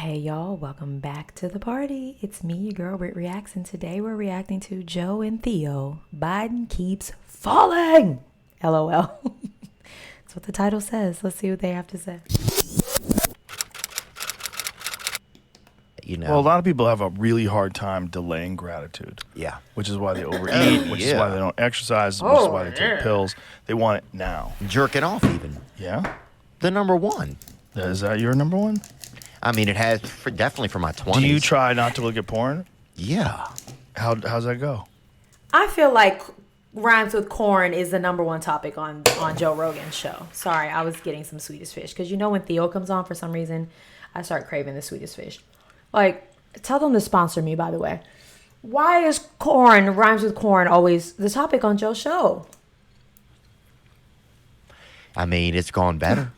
Hey y'all, welcome back to the party. It's me, your girl BrittReacts, and today we're reacting to Joe and Theo. Biden keeps falling. LOL. That's what the title says. Let's see what they have to say. You know. Well, a lot of people have a really hard time delaying gratitude. Yeah. Which is why they overeat, which is why they don't exercise, which is why they take pills. They want it now. Jerking off even. Yeah? The number one. Is that your number one? I mean, it has definitely for my 20s. Do you try not to look at porn? Yeah. How's that go? I feel like rhymes with corn is the number one topic on Joe Rogan's show. Sorry, I was getting some Swedish fish. Because you know when Theo comes on, for some reason, I start craving the Swedish fish. Like, tell them to sponsor me, by the way. Why is corn, rhymes with corn, always the topic on Joe's show? I mean, it's gone better.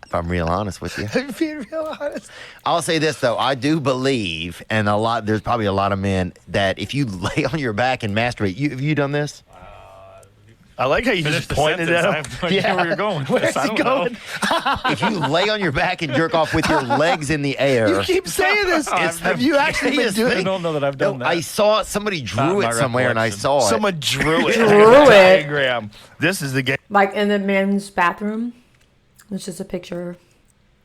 If I'm real honest with you. Being real honest. I'll say this, though. I do believe, and there's probably a lot of men, that if you lay on your back and masturbate, have you done this? I like how you just pointed at him. I have no idea where you're going with Where's this. I he don't going? know. If you lay on your back and jerk off with your legs in the air. You keep saying this. Have you actually been doing I it? don't know that I've done that. I saw somebody drew Not it my somewhere, and I recollection. saw it. Someone drew it. Drew it. Diagram. This is the game. Like in the men's bathroom. It's just a picture.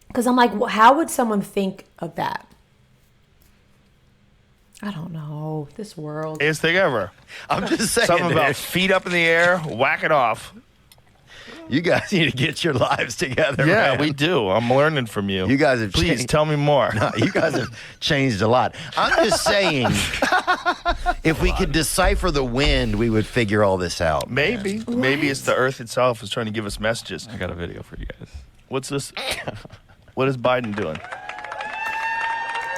Because I'm like, well, how would someone think of that? I don't know. This world. Biggest thing ever. I'm just saying. Something about dude. feet up in the air, whack it off. You guys need to get your lives together. Yeah, man. we do. I'm learning from you. You guys have Please changed. tell me more. No, you guys have changed a lot. I'm just saying, if we could decipher the wind, we would figure all this out. Maybe. Maybe it's the earth itself is trying to give us messages. I got a video for you guys. What's this? What is Biden doing?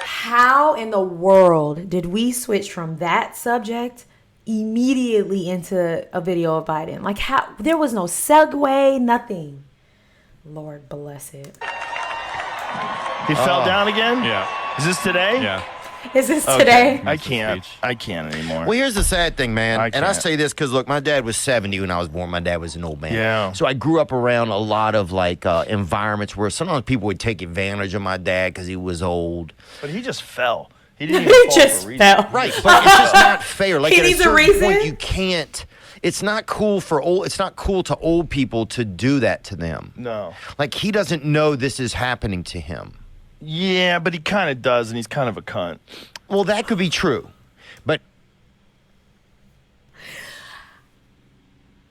How in the world did we switch from that subject immediately into a video of Biden? Like, how? There was no segue, nothing. Lord bless it. He fell down again? Yeah. Is this today? Yeah. Is this Okay. today? I That's the can't. speech. I can't anymore. Well, here's the sad thing, man. I And I can't. say this because, look, my dad was 70 when I was born. My dad was an old man. Yeah. So I grew up around a lot of, like, environments where sometimes people would take advantage of my dad because he was old. But he just fell. He didn't He even fall just for a reason. fell. Right, but it's just not fair. Like He at a needs a certain reason? point, you can't. It's not cool for old. It's not cool to old people to do that to them. No. Like he doesn't know this is happening to him. Yeah, but he kind of does, and he's kind of a cunt. Well, that could be true, but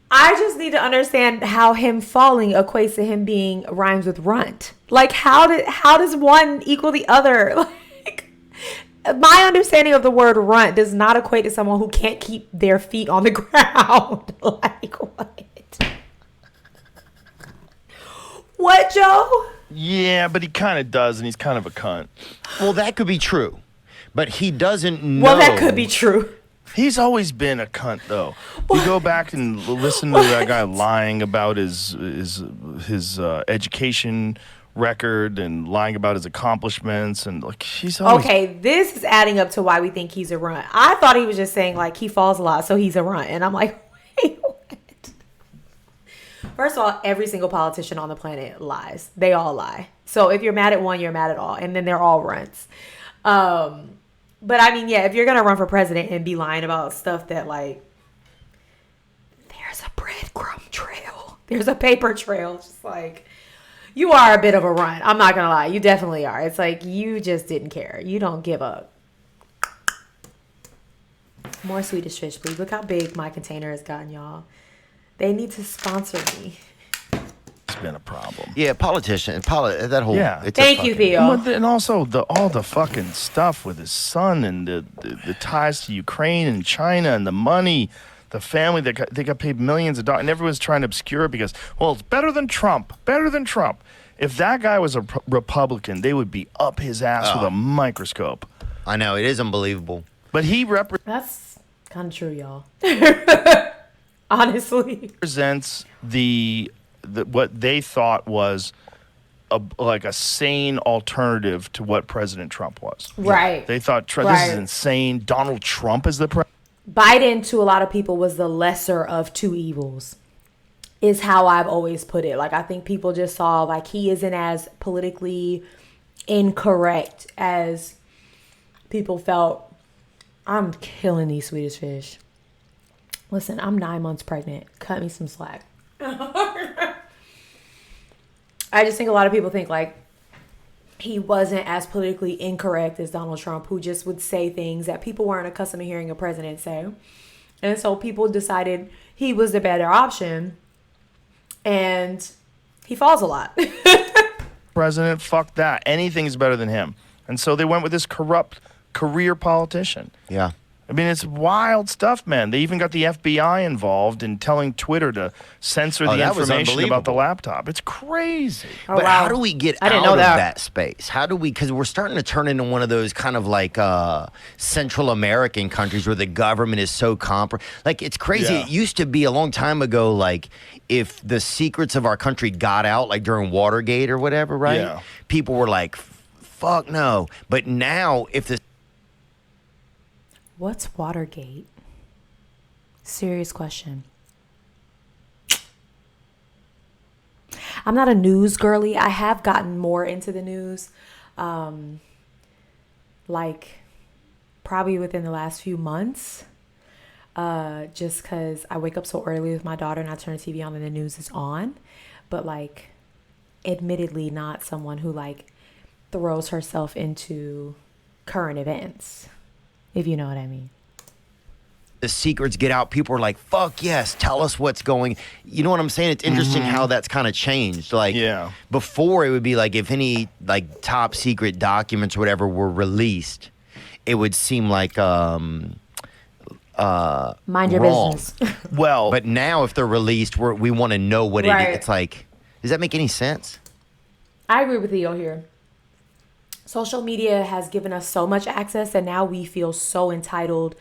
I just need to understand how him falling equates to him being rhymes with runt. Like, how does one equal the other? Like, my understanding of the word runt does not equate to someone who can't keep their feet on the ground. Like, what? What, Joe? Yeah, but he kind of does, and he's kind of a cunt. well, that could be true, but he doesn't know. Well, that could be true. He's always been a cunt, though. You go back and listen to that guy lying about his education record and lying about his accomplishments, and like he's always Okay, this is adding up to why we think he's a runt. I thought he was just saying like he falls a lot, so he's a runt, and I'm like, wait, what? First of all, every single politician on the planet lies. They all lie. So if you're mad at one, you're mad at all, and then they're all runts. But I mean, yeah, if you're gonna run for president and be lying about stuff that like, there's a breadcrumb trail, there's a paper trail, it's just like. You are a bit of a runt. I'm not going to lie. You definitely are. It's like you just didn't care. You don't give up. More Swedish fish, please. Look how big my container has gotten, y'all. They need to sponsor me. it's been a problem. Yeah, politician. That whole. Yeah. It's a Thank you, fucking- Theo. And also all the fucking stuff with his son and the ties to Ukraine and China and the money, the family they got paid millions of dollars, and everyone's trying to obscure it because it's better than Trump. If that guy was a Republican, they would be up his ass with a microscope. I know it is unbelievable. But he That's kind of true, y'all. Honestly. represents the what they thought was like a sane alternative to what President Trump was. Right. They thought this Right. is insane. Donald Trump is the president. Biden, to a lot of people, was the lesser of two evils. is how I've always put it. Like, I think people just saw, like, he isn't as politically incorrect as people felt. I'm killing these Swedish fish. Listen, I'm 9 months pregnant. Cut me some slack. I just think a lot of people think, like, he wasn't as politically incorrect as Donald Trump, who just would say things that people weren't accustomed to hearing a president say. And so people decided he was the better option. And he falls a lot. President, fuck that. Anything's better than him. And so they went with this corrupt career politician. Yeah. I mean, it's wild stuff, man. They even got the FBI involved in telling Twitter to censor the that was information about the unbelievable. laptop. It's crazy. But wow. how do we get I out didn't know of that. that space? How do we, because we're starting to turn into one of those kind of like Central American countries where the government is so like, it's crazy. Yeah. It used to be a long time ago, like, if the secrets of our country got out, like during Watergate or whatever, right? Yeah. People were like, fuck no. But now, if the What's Watergate? Serious question. I'm not a news girly. I have gotten more into the news, like probably within the last few months, just because I wake up so early with my daughter and I turn the TV on and the news is on. But like, admittedly, not someone who like throws herself into current events, if you know what I mean. the secrets get out, people are like, fuck yes, tell us what's going. You know what I'm saying? It's interesting how that's kind of changed. Like, before it would be like, if any like top secret documents or whatever were released, it would seem like mind your wrong. business. Well, But now if they're released, we want to know what it Right. is. It's like, does that make any sense? I agree with Theo here. Social media has given us so much access, and now we feel so entitled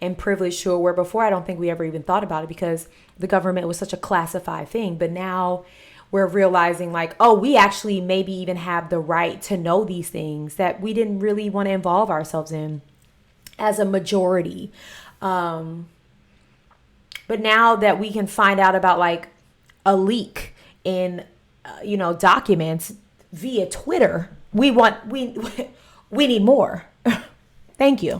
and privileged to it, where before I don't think we ever even thought about it because the government was such a classified thing. But now we're realizing like, oh, we actually maybe even have the right to know these things that we didn't really want to involve ourselves in as a majority. But now that we can find out about like a leak in, documents via Twitter, we need more. Thank you.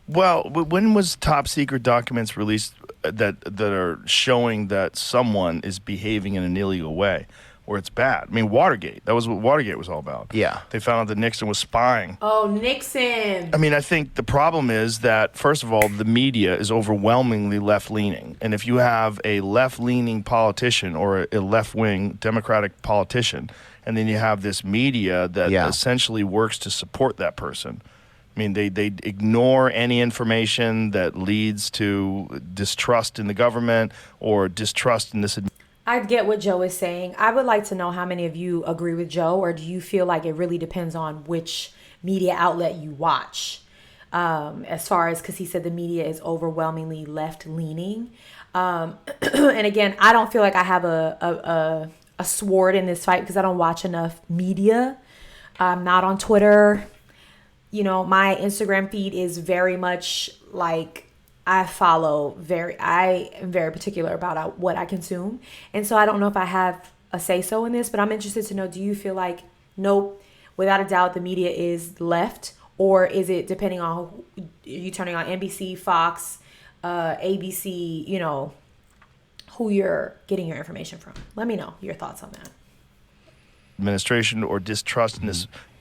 Well, when was top secret documents released that are showing that someone is behaving in an illegal way or it's bad? I mean, Watergate. That was what Watergate was all about. Yeah. They found out that Nixon was spying. Oh, Nixon. I mean, I think the problem is that, first of all, the media is overwhelmingly left-leaning. And if you have a left-leaning politician or a left-wing Democratic politician, and then you have this media that essentially works to support that person, I mean, they ignore any information that leads to distrust in the government or distrust in this I get what Joe is saying. I would like to know how many of you agree with Joe, or do you feel like it really depends on which media outlet you watch? As far as, because he said the media is overwhelmingly left-leaning. And again, I don't feel like I have a sword in this fight because I don't watch enough media. I'm not on Twitter. My Instagram feed is very much like I am very particular about what I consume. And so I don't know if I have a say-so in this, but I'm interested to know, do you feel like, nope, without a doubt, the media is left? Or is it depending on you turning on NBC, Fox, ABC, who you're getting your information from? Let me know your thoughts on that. administration or distrust in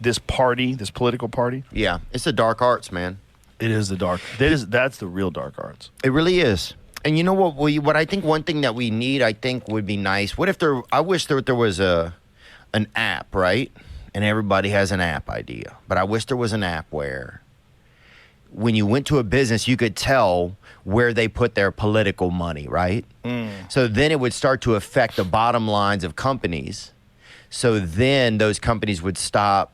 this party, this political party? Yeah, it's the dark arts, man. It is the dark. That's the real dark arts. It really is. And you know what? What I think one thing that we need, I think, would be nice. What if I wish there was an app, right? And everybody has an app idea. But I wish there was an app where when you went to a business, you could tell where they put their political money, right? So then it would start to affect the bottom lines of companies. So then those companies would stop.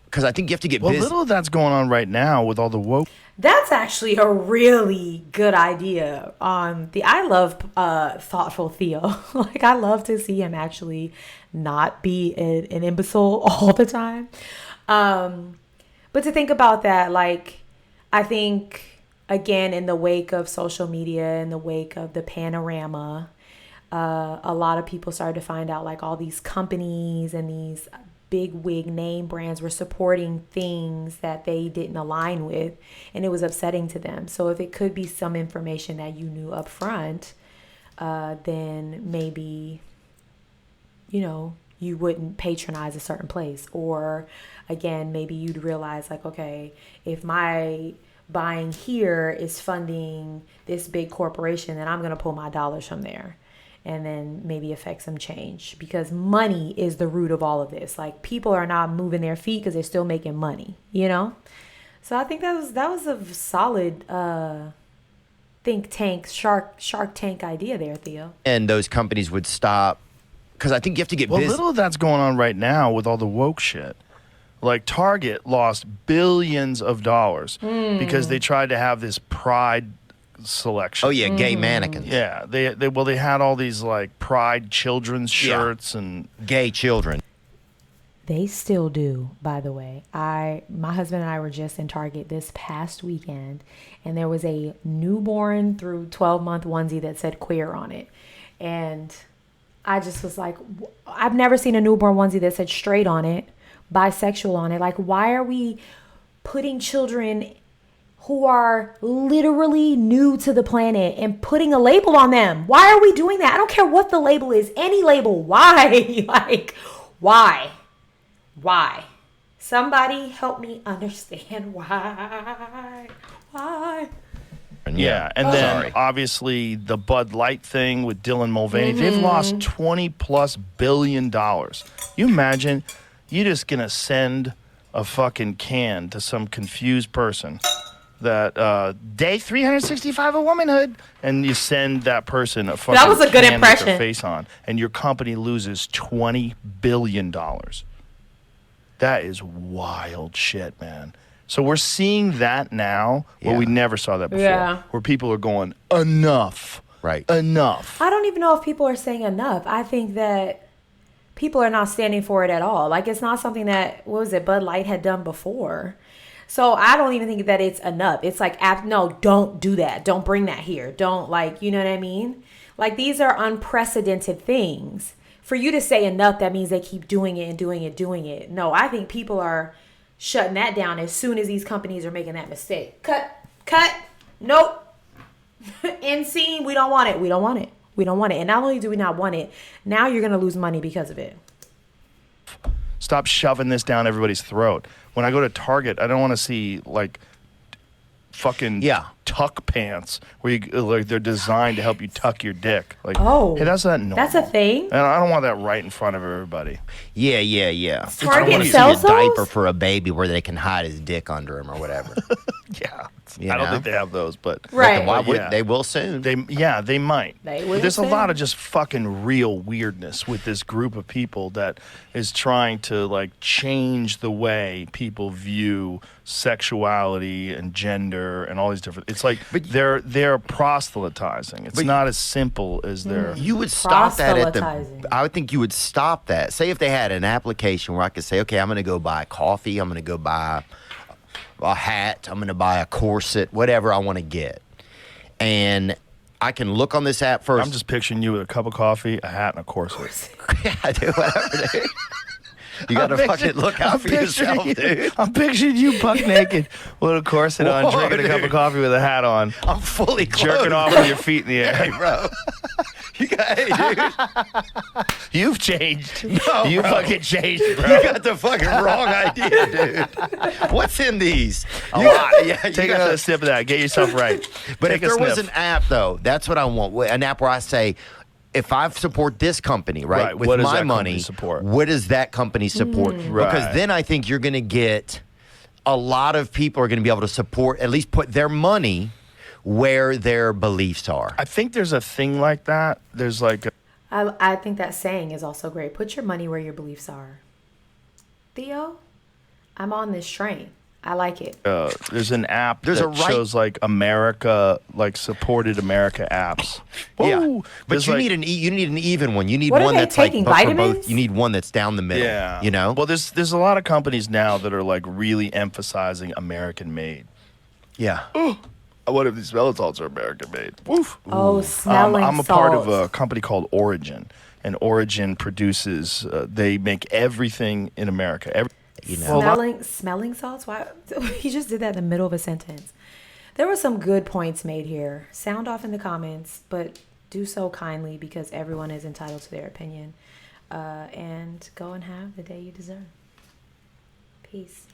Because I think you have to get Well, business. little of that's going on right now with all the woke. That's actually a really good idea. I love thoughtful Theo. Like, I love to see him actually not be an imbecile all the time. But to think about that, like, I think, again, in the wake of social media, in the wake of the panorama, a lot of people started to find out like all these companies and these big wig name brands were supporting things that they didn't align with, and it was upsetting to them. So if it could be some information that you knew up front, then maybe, you know, you wouldn't patronize a certain place. Or again, maybe you'd realize like, okay, if my buying here is funding this big corporation, then I'm going to pull my dollars from there. And then maybe affect some change, because money is the root of all of this. Like, people are not moving their feet because they're still making money, you know? So I think that was a solid think tank, shark tank idea there, Theo. And those companies would stop, because I think you have to get Well, busy. little of that's going on right now with all the woke shit. Like, Target lost billions of dollars because they tried to have this pride selection. Oh yeah, gay mannequins. Yeah, they had all these like pride children's shirts and Gay children. They still do, by the way. My husband and I were just in Target this past weekend, and there was a newborn through 12-month onesie that said queer on it. And I just was like, I've never seen a newborn onesie that said straight on it, bisexual on it. Like, why are we putting children who are literally new to the planet and putting a label on them? Why are we doing that? I don't care what the label is, any label. Why? Like, why? Why? Somebody help me understand why. Why? yeah, and then obviously the Bud Light thing with Dylan Mulvaney, they've lost $20+ billion. You imagine you're just gonna send a fucking can to some confused person that day 365 of womanhood, and you send that person a fucking That was a good can with impression. their face on, and your company loses $20 billion. That is wild shit, man. So we're seeing that now where we never saw that before. Yeah. Where people are going, enough. Right. Enough. I don't even know if people are saying enough. I think that people are not standing for it at all. Like, it's not something that, what was it, Bud Light had done before. So I don't even think that it's enough. It's like, no, don't do that. Don't bring that here. Don't, like, you know what I mean? Like, these are unprecedented things. For you to say enough, that means they keep doing it and doing it, doing it. No, I think people are shutting that down as soon as these companies are making that mistake. Cut. Nope. End scene. We don't want it. We don't want it. We don't want it. And not only do we not want it, now you're going to lose money because of it. Stop shoving this down everybody's throat. When I go to Target, I don't want to see like fucking tuck pants where you like they're designed to help you tuck your dick. Like, hey, that's not normal. That's a thing? And I don't want that right in front of everybody. Yeah. Target See sells a diaper those? for a baby where they can hide his dick under him or whatever. Yeah. You I don't know? think they have those, but Right. Why would Yeah. they? Will soon. they might. They But will there's a soon. lot of just fucking real weirdness with this group of people that is trying to like change the way people view sexuality and gender and all these different. It's like they're proselytizing. It's not as simple as they're. You would stop that at Proselytizing. I would think you would stop that. Say if they had an application where I could say, okay, I'm going to go buy coffee, I'm going to go buy a hat, I'm going to buy a corset, whatever I want to get. And I can look on this app first. I'm just picturing you with a cup of coffee, a hat, and a corset. Yeah, dude, whatever, dude. You got to fucking look out for yourself, dude. I'm picturing you buck naked with a corset on, Whoa, drinking a cup of dude. coffee with a hat on, I'm fully clothed. jerking off with your feet in the air. Hey, bro. Hey, dude. You've changed. No, you bro. fucking changed, bro. You got the fucking wrong idea, dude. What's in these? A You lot. got- yeah, you Take got another the- sip of that. Get yourself right. But Take if a there was sniff. an app, though, that's what I want. An app where I say, if I support this company, right, Right, with what does my that company money, support? what does that company support? Right. Because then I think you're going to get a lot of people are going to be able to support, at least put their money where their beliefs are. I think there's a thing like that. There's like, I think that saying is also great. Put your money where your beliefs are. Theo, I'm on this train. I like it. there's an app There's that a right- shows like America, like supported America apps. Yeah, Woo! but There's you like- need an even one. You need What are one they that's taking, like for vitamins? both. You need one that's down the middle. Yeah. you know. Well, there's a lot of companies now that are like really emphasizing American made. Yeah. What if these smelling salts are American made? Woof. Oh, smelling I'm a part of salts. a company called Origin, and Origin produces. They make everything in America. You know. Smelling salts? Why? He just did that in the middle of a sentence. There were some good points made here. Sound off in the comments, but do so kindly because everyone is entitled to their opinion. And go and have the day you deserve. Peace.